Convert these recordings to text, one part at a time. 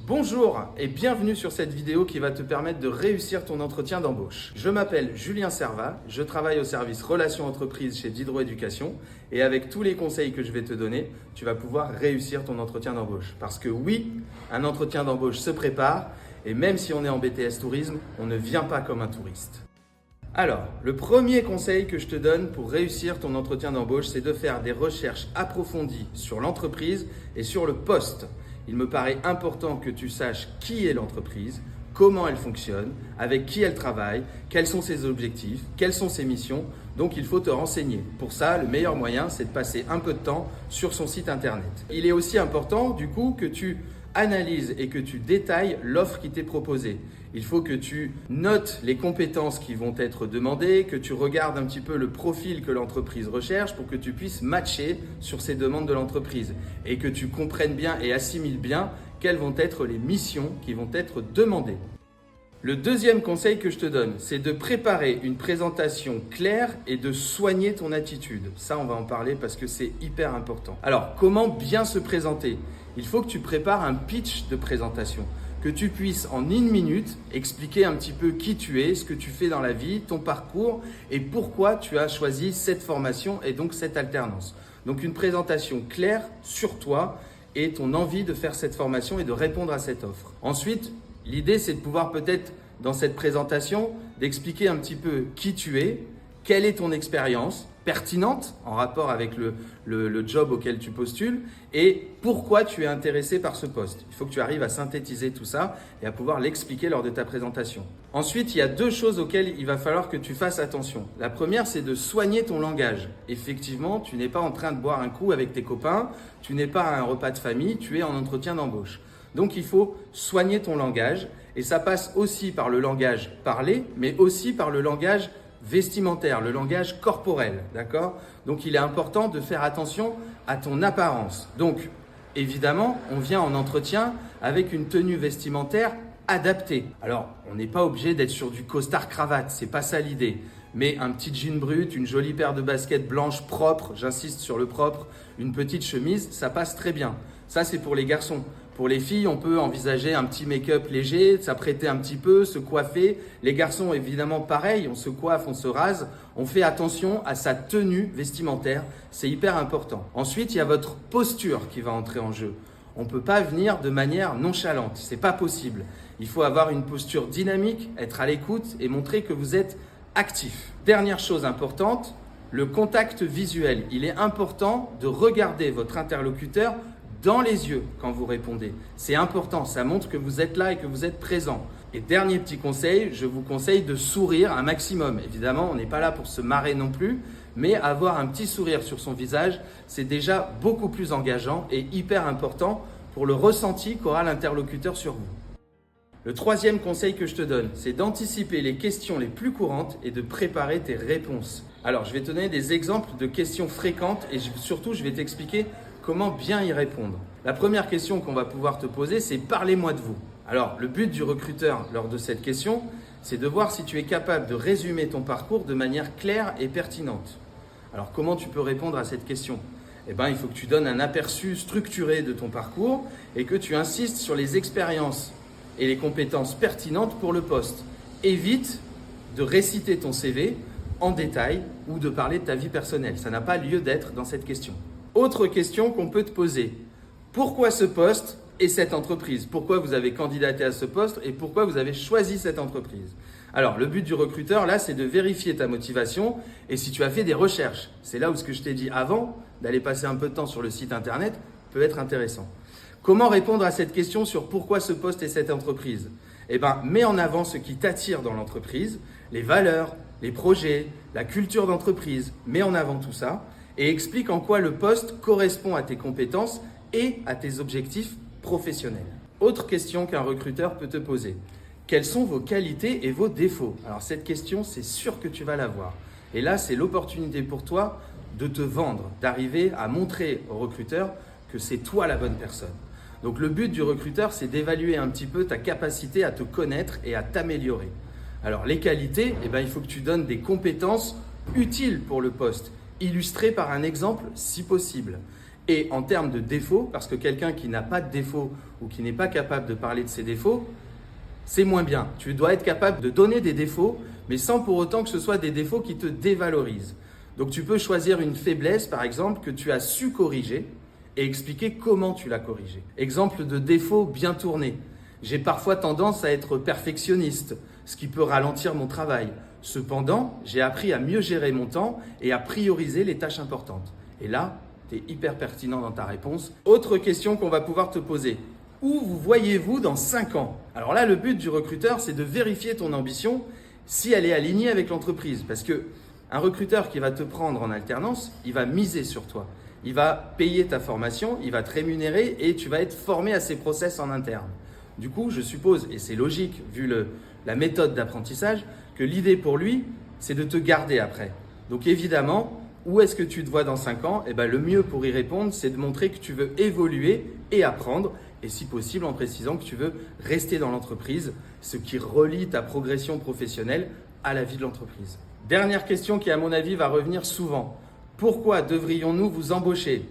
Bonjour et bienvenue sur cette vidéo qui va te permettre de réussir ton entretien d'embauche. Je m'appelle Julien Servat, je travaille au service Relations Entreprises chez Diderot Éducation et avec tous les conseils que je vais te donner, tu vas pouvoir réussir ton entretien d'embauche. Parce que oui, un entretien d'embauche se prépare et même si on est en BTS Tourisme, on ne vient pas comme un touriste. Alors, le premier conseil que je te donne pour réussir ton entretien d'embauche, c'est de faire des recherches approfondies sur l'entreprise et sur le poste. Il me paraît important que tu saches qui est l'entreprise, comment elle fonctionne, avec qui elle travaille, quels sont ses objectifs, quelles sont ses missions. Donc, il faut te renseigner. Pour ça, le meilleur moyen, c'est de passer un peu de temps sur son site internet. Il est aussi important, du coup, que tu analyses et que tu détailles l'offre qui t'est proposée. Il faut que tu notes les compétences qui vont être demandées, que tu regardes un petit peu le profil que l'entreprise recherche pour que tu puisses matcher sur ces demandes de l'entreprise et que tu comprennes bien et assimiles bien quelles vont être les missions qui vont être demandées. Le deuxième conseil que je te donne, c'est de préparer une présentation claire et de soigner ton attitude. Ça, on va en parler parce que c'est hyper important. Alors, comment bien se présenter ? Il faut que tu prépares un pitch de présentation, que tu puisses en 1 minute expliquer un petit peu qui tu es, ce que tu fais dans la vie, ton parcours et pourquoi tu as choisi cette formation et donc cette alternance. Donc, une présentation claire sur toi et ton envie de faire cette formation et de répondre à cette offre. Ensuite, l'idée, c'est de pouvoir peut-être, dans cette présentation, d'expliquer un petit peu qui tu es, quelle est ton expérience pertinente en rapport avec le job auquel tu postules et pourquoi tu es intéressé par ce poste. Il faut que tu arrives à synthétiser tout ça et à pouvoir l'expliquer lors de ta présentation. Ensuite, il y a 2 choses auxquelles il va falloir que tu fasses attention. La première, c'est de soigner ton langage. Effectivement, tu n'es pas en train de boire un coup avec tes copains, tu n'es pas à un repas de famille, tu es en entretien d'embauche. Donc, il faut soigner ton langage et ça passe aussi par le langage parlé, mais aussi par le langage vestimentaire, le langage corporel, d'accord ? Donc, il est important de faire attention à ton apparence. Donc, évidemment, on vient en entretien avec une tenue vestimentaire adaptée. Alors, on n'est pas obligé d'être sur du costard-cravate, c'est pas ça l'idée. Mais un petit jean brut, une jolie paire de baskets blanches propres, j'insiste sur le propre, une petite chemise, ça passe très bien. Ça, c'est pour les garçons. Pour les filles, on peut envisager un petit make-up léger, s'apprêter un petit peu, se coiffer. Les garçons, évidemment, pareil, on se coiffe, on se rase. On fait attention à sa tenue vestimentaire, c'est hyper important. Ensuite, il y a votre posture qui va entrer en jeu. On ne peut pas venir de manière nonchalante, c'est pas possible. Il faut avoir une posture dynamique, être à l'écoute et montrer que vous êtes actif. Dernière chose importante, le contact visuel. Il est important de regarder votre interlocuteur dans les yeux quand vous répondez. C'est important, ça montre que vous êtes là et que vous êtes présent. Et dernier petit conseil, je vous conseille de sourire un maximum. Évidemment, on n'est pas là pour se marrer non plus, mais avoir un petit sourire sur son visage, c'est déjà beaucoup plus engageant et hyper important pour le ressenti qu'aura l'interlocuteur sur vous. Le troisième conseil que je te donne, c'est d'anticiper les questions les plus courantes et de préparer tes réponses. Alors, je vais te donner des exemples de questions fréquentes et surtout, je vais t'expliquer comment bien y répondre. La première question qu'on va pouvoir te poser, c'est « Parlez-moi de vous ». Alors, le but du recruteur lors de cette question, c'est de voir si tu es capable de résumer ton parcours de manière claire et pertinente. Alors, comment tu peux répondre à cette question ? Eh bien, il faut que tu donnes un aperçu structuré de ton parcours et que tu insistes sur les expériences et les compétences pertinentes pour le poste. Évite de réciter ton CV en détail ou de parler de ta vie personnelle. Ça n'a pas lieu d'être dans cette question. Autre question qu'on peut te poser. Pourquoi ce poste et cette entreprise ? Pourquoi vous avez candidaté à ce poste et pourquoi vous avez choisi cette entreprise ? Alors, le but du recruteur, là, c'est de vérifier ta motivation et si tu as fait des recherches. C'est là où ce que je t'ai dit avant, d'aller passer un peu de temps sur le site internet, peut être intéressant. Comment répondre à cette question sur pourquoi ce poste et cette entreprise ? Eh bien, mets en avant ce qui t'attire dans l'entreprise, les valeurs, les projets, la culture d'entreprise. Mets en avant tout ça et explique en quoi le poste correspond à tes compétences et à tes objectifs professionnels. Autre question qu'un recruteur peut te poser. Quelles sont vos qualités et vos défauts ? Alors cette question, c'est sûr que tu vas l'avoir. Et là, c'est l'opportunité pour toi de te vendre, d'arriver à montrer au recruteur que c'est toi la bonne personne. Donc le but du recruteur, c'est d'évaluer un petit peu ta capacité à te connaître et à t'améliorer. Alors les qualités, il faut que tu donnes des compétences utiles pour le poste, illustrées par un exemple si possible. Et en termes de défauts, parce que quelqu'un qui n'a pas de défauts ou qui n'est pas capable de parler de ses défauts, c'est moins bien. Tu dois être capable de donner des défauts, mais sans pour autant que ce soit des défauts qui te dévalorisent. Donc tu peux choisir une faiblesse, par exemple, que tu as su corriger et expliquer comment tu l'as corrigée. Exemple de défaut bien tourné. J'ai parfois tendance à être perfectionniste, ce qui peut ralentir mon travail. Cependant, j'ai appris à mieux gérer mon temps et à prioriser les tâches importantes. Et là, tu es hyper pertinent dans ta réponse. Autre question qu'on va pouvoir te poser. Où vous voyez-vous dans 5 ans? Alors là, le but du recruteur, c'est de vérifier ton ambition si elle est alignée avec l'entreprise. Parce que un recruteur qui va te prendre en alternance, il va miser sur toi. Il va payer ta formation, il va te rémunérer et tu vas être formé à ses process en interne. Du coup, je suppose, et c'est logique vu la méthode d'apprentissage, que l'idée pour lui, c'est de te garder après. Donc évidemment, où est-ce que tu te vois dans 5 ans? Le mieux pour y répondre, c'est de montrer que tu veux évoluer et apprendre, et si possible en précisant que tu veux rester dans l'entreprise, ce qui relie ta progression professionnelle à la vie de l'entreprise. Dernière question qui, à mon avis, va revenir souvent. Pourquoi devrions-nous vous embaucher?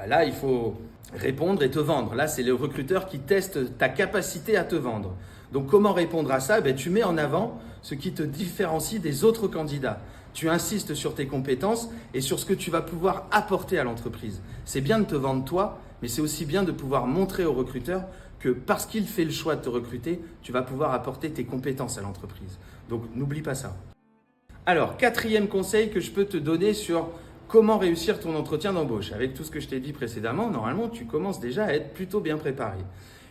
Là, il faut répondre et te vendre. Là, c'est le recruteur qui teste ta capacité à te vendre. Donc, comment répondre à ça? Tu mets en avant ce qui te différencie des autres candidats. Tu insistes sur tes compétences et sur ce que tu vas pouvoir apporter à l'entreprise. C'est bien de te vendre toi, mais c'est aussi bien de pouvoir montrer au recruteur que parce qu'il fait le choix de te recruter, tu vas pouvoir apporter tes compétences à l'entreprise. Donc, n'oublie pas ça. Alors, 4e conseil que je peux te donner sur comment réussir ton entretien d'embauche. Avec tout ce que je t'ai dit précédemment, normalement, tu commences déjà à être plutôt bien préparé.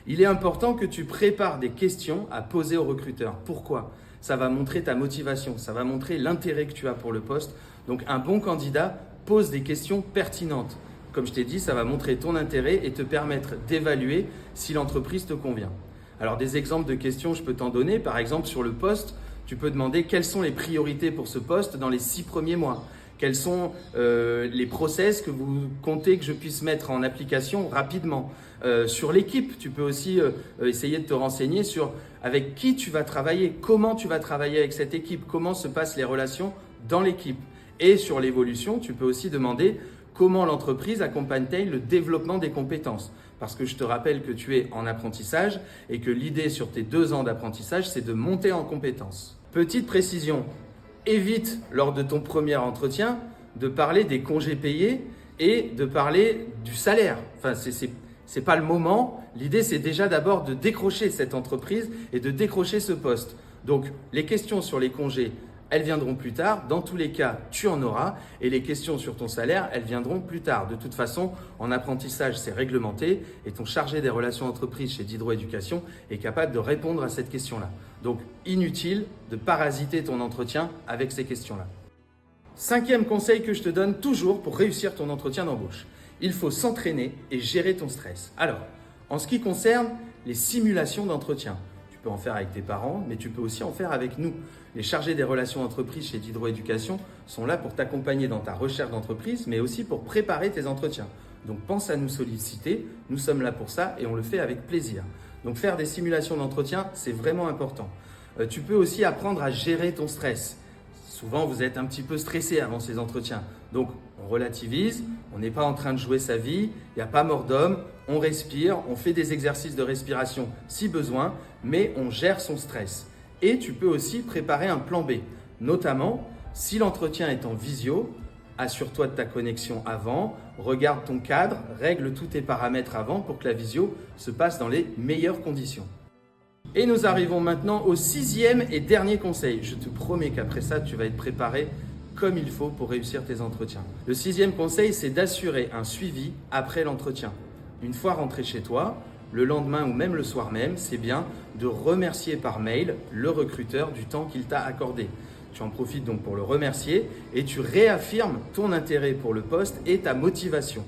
Il est important que tu prépares des questions à poser au recruteur. Pourquoi? Ça va montrer ta motivation, ça va montrer l'intérêt que tu as pour le poste. Donc, un bon candidat pose des questions pertinentes. Comme je t'ai dit, ça va montrer ton intérêt et te permettre d'évaluer si l'entreprise te convient. Alors, des exemples de questions, je peux t'en donner. Par exemple, sur le poste, tu peux demander quelles sont les priorités pour ce poste dans les 6 premiers mois. Quels sont les process que vous comptez que je puisse mettre en application rapidement. Sur l'équipe, tu peux aussi essayer de te renseigner sur avec qui tu vas travailler, comment tu vas travailler avec cette équipe, comment se passent les relations dans l'équipe. Et sur l'évolution, tu peux aussi demander comment l'entreprise accompagne-t-elle le développement des compétences. Parce que je te rappelle que tu es en apprentissage et que l'idée sur tes 2 ans d'apprentissage, c'est de monter en compétences. Petite précision. Évite, lors de ton premier entretien, de parler des congés payés et de parler du salaire. Enfin, c'est pas le moment. L'idée, c'est déjà d'abord de décrocher cette entreprise et de décrocher ce poste. Donc, les questions sur les congés, elles viendront plus tard. Dans tous les cas, tu en auras. Et les questions sur ton salaire, elles viendront plus tard. De toute façon, en apprentissage, c'est réglementé et ton chargé des relations entreprises chez Diderot Éducation est capable de répondre à cette question-là. Donc, inutile de parasiter ton entretien avec ces questions-là. 5e conseil que je te donne toujours pour réussir ton entretien d'embauche. Il faut s'entraîner et gérer ton stress. Alors, en ce qui concerne les simulations d'entretien, tu peux en faire avec tes parents, mais tu peux aussi en faire avec nous. Les chargés des relations entreprises chez Diderot Éducation sont là pour t'accompagner dans ta recherche d'entreprise, mais aussi pour préparer tes entretiens. Donc pense à nous solliciter, nous sommes là pour ça et on le fait avec plaisir. Donc faire des simulations d'entretien, c'est vraiment important. Tu peux aussi apprendre à gérer ton stress. Souvent, vous êtes un petit peu stressé avant ces entretiens. Donc, on relativise, on n'est pas en train de jouer sa vie, il n'y a pas mort d'homme, on respire, on fait des exercices de respiration si besoin, mais on gère son stress. Et tu peux aussi préparer un plan B. Notamment, si l'entretien est en visio, assure-toi de ta connexion avant, regarde ton cadre, règle tous tes paramètres avant pour que la visio se passe dans les meilleures conditions. Et nous arrivons maintenant au 6e et dernier conseil. Je te promets qu'après ça, tu vas être préparé comme il faut pour réussir tes entretiens. Le 6e conseil, c'est d'assurer un suivi après l'entretien. Une fois rentré chez toi, le lendemain ou même le soir même, c'est bien de remercier par mail le recruteur du temps qu'il t'a accordé. Tu en profites donc pour le remercier et tu réaffirmes ton intérêt pour le poste et ta motivation.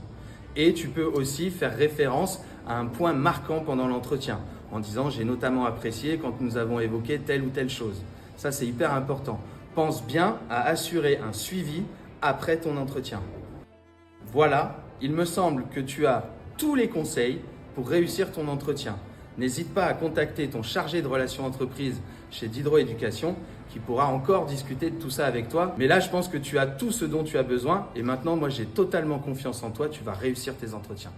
Et tu peux aussi faire référence à un point marquant pendant l'entretien en disant « j'ai notamment apprécié quand nous avons évoqué telle ou telle chose ». Ça, c'est hyper important. Pense bien à assurer un suivi après ton entretien. Voilà, il me semble que tu as tous les conseils pour réussir ton entretien. n'hésite pas à contacter ton chargé de relations entreprises chez Diderot Éducation qui pourra encore discuter de tout ça avec toi. Mais là, je pense que tu as tout ce dont tu as besoin et maintenant, moi, j'ai totalement confiance en toi, tu vas réussir tes entretiens.